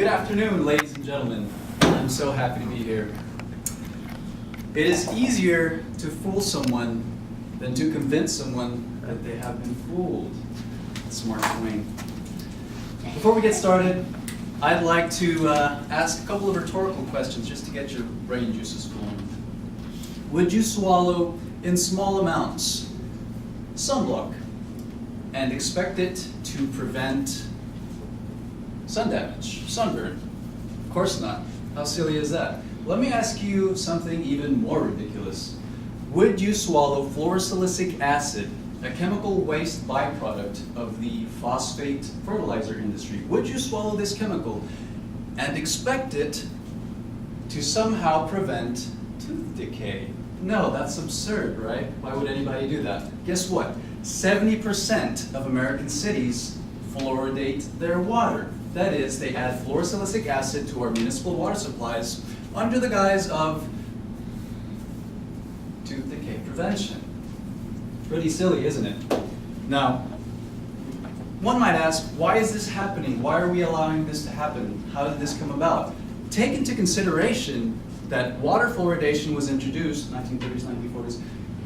Good afternoon, ladies and gentlemen. I'm so happy to be here. It is easier to fool someone than to convince someone that they have been fooled. That's Mark Twain. Before we get started, I'd like to ask a couple of rhetorical questions just to get your brain juices flowing. Would you swallow in small amounts sunblock and expect it to prevent sun damage, sunburn? Of course not. How silly is that? Let me ask you something even more ridiculous. Would you swallow fluorosilicic acid, a chemical waste byproduct of the phosphate fertilizer industry? Would you swallow this chemical and expect it to somehow prevent tooth decay? No, that's absurd, right? Why would anybody do that? Guess what? 70% of American cities fluoridate their water. That is, they add fluorosilicic acid to our municipal water supplies under the guise of tooth decay prevention. Pretty silly, isn't it? Now, one might ask, why is this happening? Why are we allowing this to happen? How did this come about? Take into consideration that water fluoridation was introduced, 1930s, 1940s,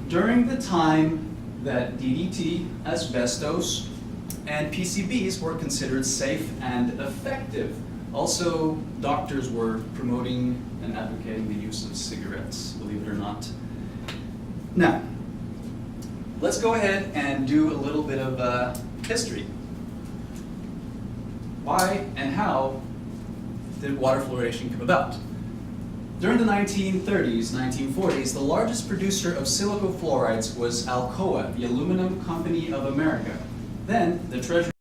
during the time that DDT, asbestos, and PCBs were considered safe and effective. Also, doctors were promoting and advocating the use of cigarettes, believe it or not. Now, let's go ahead and do a little bit of history. Why and how did water fluoridation come about? During the 1930s, 1940s, the largest producer of silicofluorides was Alcoa, the Aluminum Company of America. Then, the Treasury